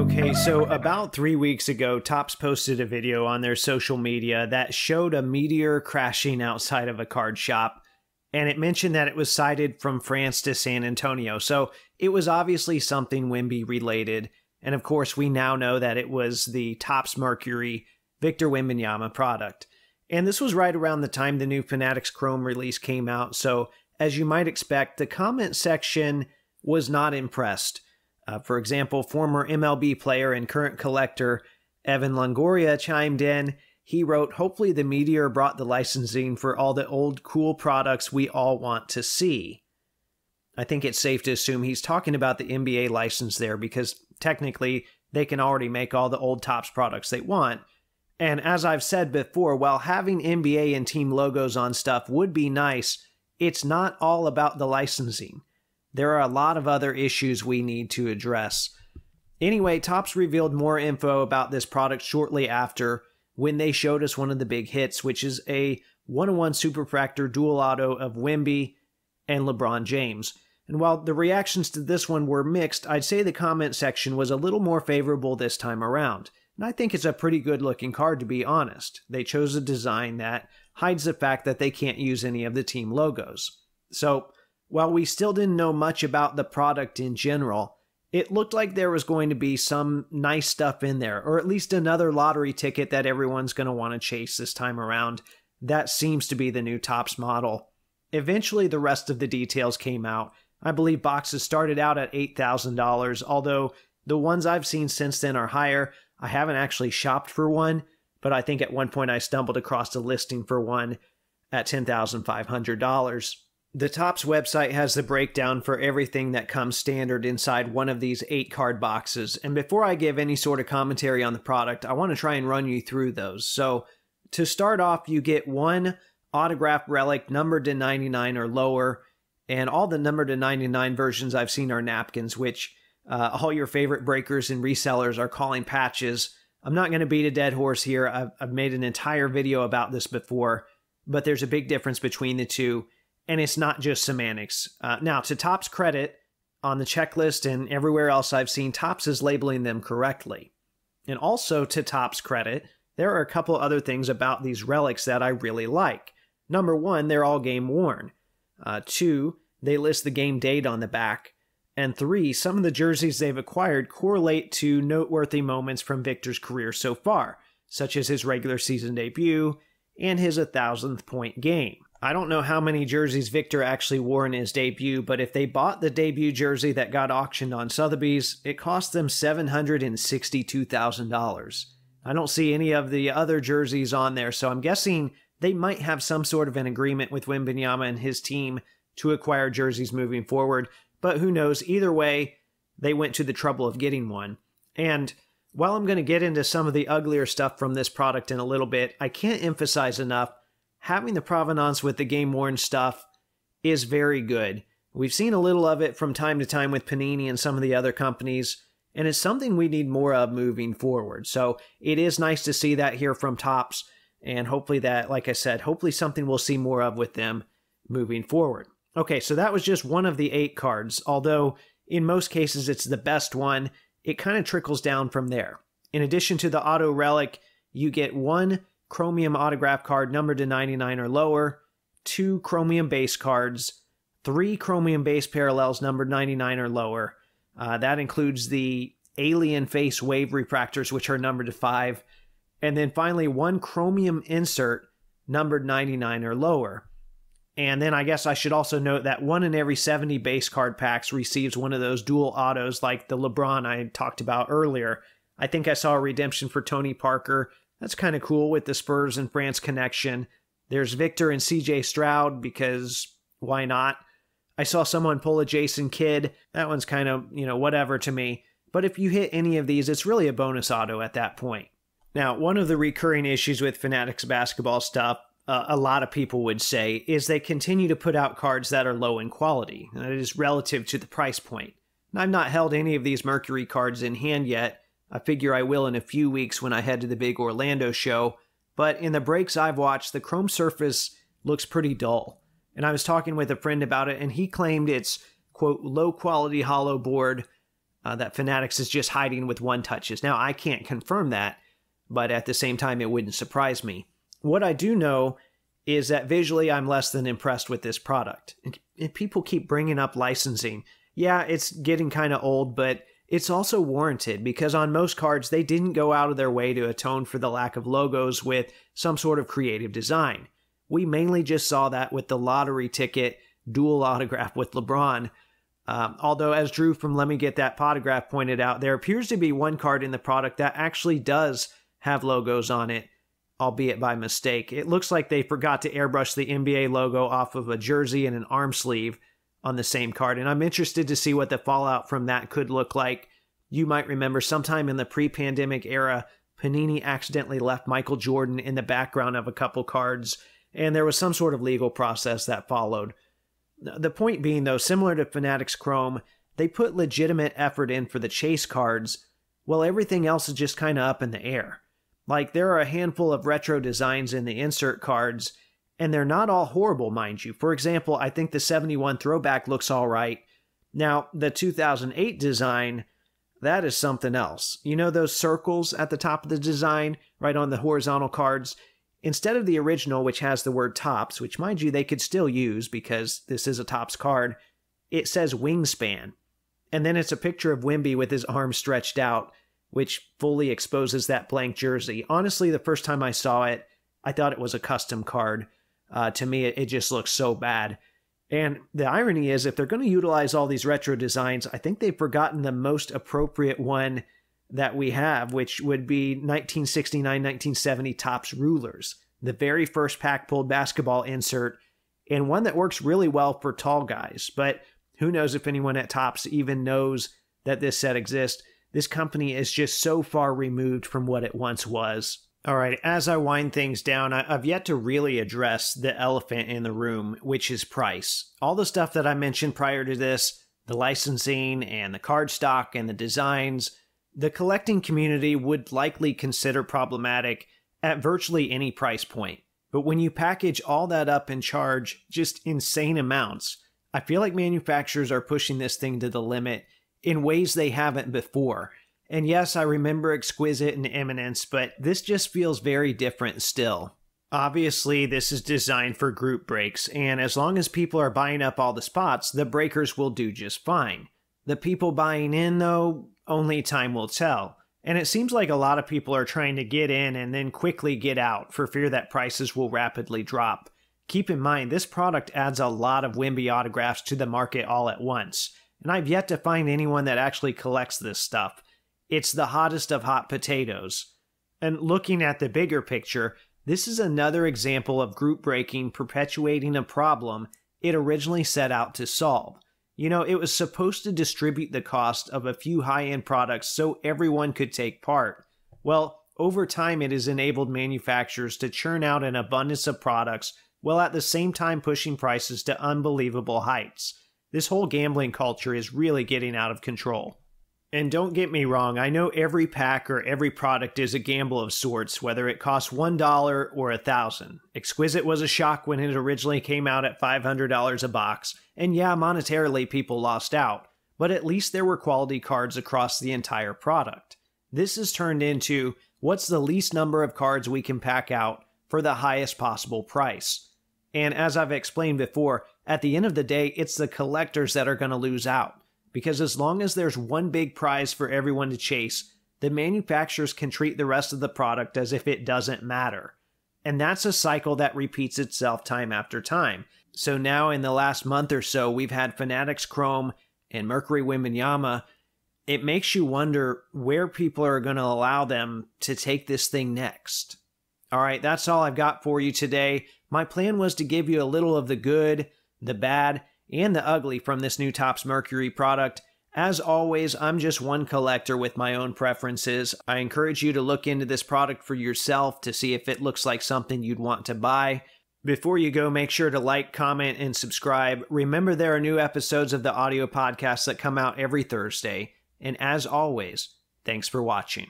Okay, so about 3 weeks ago, Topps posted a video on their social media that showed a meteor crashing outside of a card shop, and it mentioned that it was sighted from France to San Antonio, so it was obviously something Wemby related, and of course we now know that it was the Topps Mercury Victor Wembanyama product. And this was right around the time the new Fanatics Chrome release came out, so as you might expect, the comment section was not impressed. For example, former MLB player and current collector Evan Longoria chimed in. He wrote, "Hopefully the meteor brought the licensing for all the old cool products we all want to see." I think it's safe to assume he's talking about the NBA license there because technically they can already make all the old Topps products they want. And as I've said before, while having NBA and team logos on stuff would be nice, it's not all about the licensing. There are a lot of other issues we need to address. Anyway, Topps revealed more info about this product shortly after when they showed us one of the big hits, which is a 101 Superfractor dual auto of Wemby and LeBron James. And while the reactions to this one were mixed, I'd say the comment section was a little more favorable this time around. And I think it's a pretty good looking card, to be honest. They chose a design that hides the fact that they can't use any of the team logos. So, while we still didn't know much about the product in general, it looked like there was going to be some nice stuff in there, or at least another lottery ticket that everyone's going to want to chase this time around. That seems to be the new Topps model. Eventually, the rest of the details came out. I believe boxes started out at $8,000, although the ones I've seen since then are higher. I haven't actually shopped for one, but I think at one point I stumbled across a listing for one at $10,500. The Topps website has the breakdown for everything that comes standard inside one of these 8-card boxes, and before I give any sort of commentary on the product, I want to try and run you through those. So, to start off, you get one autographed relic numbered to 99 or lower, and all the numbered to 99 versions I've seen are napkins, which all your favorite breakers and resellers are calling patches. I'm not going to beat a dead horse here. I've made an entire video about this before, but there's a big difference between the two. And it's not just semantics. Now, to Topps' credit, on the checklist and everywhere else I've seen, Topps is labeling them correctly. And also, to Topps' credit, there are a couple other things about these relics that I really like. Number one, they're all game worn. Two, they list the game date on the back. And three, some of the jerseys they've acquired correlate to noteworthy moments from Victor's career so far, such as his regular season debut and his 1,000th point game. I don't know how many jerseys Victor actually wore in his debut, but if they bought the debut jersey that got auctioned on Sotheby's, it cost them $762,000. I don't see any of the other jerseys on there, so I'm guessing they might have some sort of an agreement with Wembanyama and his team to acquire jerseys moving forward, but who knows? Either way, they went to the trouble of getting one. And while I'm going to get into some of the uglier stuff from this product in a little bit, I can't emphasize enough having the provenance with the game-worn stuff is very good. We've seen a little of it from time to time with Panini and some of the other companies, and it's something we need more of moving forward. So it is nice to see that here from Topps, and hopefully that, like I said, hopefully something we'll see more of with them moving forward. Okay, so that was just one of the 8 cards, although in most cases it's the best one. It kind of trickles down from there. In addition to the auto relic, you get one chromium autograph card numbered to 99 or lower, 2 chromium base cards, 3 chromium base parallels numbered 99 or lower. That includes the alien face wave refractors, which are numbered to 5, and then finally 1 chromium insert numbered 99 or lower. And then I guess I should also note that 1 in every 70 base card packs receives one of those dual autos like the LeBron I talked about earlier. I think I saw a redemption for Tony Parker. That's kind of cool with the Spurs and France connection. There's Victor and CJ Stroud because why not? I saw someone pull a Jason Kidd. That one's kind of, whatever to me. But if you hit any of these, it's really a bonus auto at that point. Now, one of the recurring issues with Fanatics basketball stuff, a lot of people would say, is they continue to put out cards that are low in quality. That is relative to the price point. And I've not held any of these Mercury cards in hand yet. I figure I will in a few weeks when I head to the big Orlando show, but in the breaks I've watched, the chrome surface looks pretty dull. And I was talking with a friend about it, and he claimed it's, quote, low-quality hollow board, that Fanatics is just hiding with one touches. Now, I can't confirm that, but at the same time, it wouldn't surprise me. What I do know is that visually, I'm less than impressed with this product. And people keep bringing up licensing. Yeah, it's getting kind of old, but it's also warranted because on most cards, they didn't go out of their way to atone for the lack of logos with some sort of creative design. We mainly just saw that with the lottery ticket dual autograph with LeBron. Although, as Drew from Let Me Get That Potograph pointed out, there appears to be one card in the product that actually does have logos on it, albeit by mistake. It looks like they forgot to airbrush the NBA logo off of a jersey and an arm sleeve on the same card, and I'm interested to see what the fallout from that could look like. You might remember sometime in the pre-pandemic era, Panini accidentally left Michael Jordan in the background of a couple cards, and there was some sort of legal process that followed. The point being, though, similar to Fanatics Chrome, they put legitimate effort in for the chase cards, while everything else is just kind of up in the air. Like, there are a handful of retro designs in the insert cards, and they're not all horrible, mind you. For example, I think the 71 throwback looks all right. Now, the 2008 design, that is something else. You know those circles at the top of the design, right on the horizontal cards? Instead of the original, which has the word Topps, which, mind you, they could still use because this is a Topps card, it says Wingspan. And then it's a picture of Wemby with his arms stretched out, which fully exposes that blank jersey. Honestly, the first time I saw it, I thought it was a custom card. To me, it just looks so bad. And the irony is, if they're going to utilize all these retro designs, I think they've forgotten the most appropriate one that we have, which would be 1969-1970 Topps Rulers, the very first pack-pulled basketball insert, and one that works really well for tall guys. But who knows if anyone at Topps even knows that this set exists. This company is just so far removed from what it once was. All right, as I wind things down, I've yet to really address the elephant in the room, which is price. All the stuff that I mentioned prior to this, the licensing and the card stock and the designs, the collecting community would likely consider problematic at virtually any price point. But when you package all that up and charge just insane amounts, I feel like manufacturers are pushing this thing to the limit in ways they haven't before. And yes, I remember Exquisite and Eminence, but this just feels very different still. Obviously, this is designed for group breaks, and as long as people are buying up all the spots, the breakers will do just fine. The people buying in, though, only time will tell. And it seems like a lot of people are trying to get in and then quickly get out for fear that prices will rapidly drop. Keep in mind, this product adds a lot of Wemby autographs to the market all at once, and I've yet to find anyone that actually collects this stuff. It's the hottest of hot potatoes. And looking at the bigger picture, this is another example of group breaking perpetuating a problem it originally set out to solve. You know, it was supposed to distribute the cost of a few high-end products so everyone could take part. Well, over time it has enabled manufacturers to churn out an abundance of products while at the same time pushing prices to unbelievable heights. This whole gambling culture is really getting out of control. And don't get me wrong, I know every pack or every product is a gamble of sorts, whether it costs $1 or $1,000. Exquisite was a shock when it originally came out at $500 a box, and yeah, monetarily people lost out, but at least there were quality cards across the entire product. This has turned into, what's the least number of cards we can pack out for the highest possible price? And as I've explained before, at the end of the day, it's the collectors that are going to lose out. Because as long as there's one big prize for everyone to chase, the manufacturers can treat the rest of the product as if it doesn't matter. And that's a cycle that repeats itself time after time. So now in the last month or so, we've had Fanatics Chrome and Mercury Wembanyama. It makes you wonder where people are going to allow them to take this thing next. All right, that's all I've got for you today. My plan was to give you a little of the good, the bad, and the ugly from this new Topps Mercury product. As always, I'm just one collector with my own preferences. I encourage you to look into this product for yourself to see if it looks like something you'd want to buy. Before you go, make sure to like, comment, and subscribe. Remember, there are new episodes of the audio podcast that come out every Thursday. And as always, thanks for watching.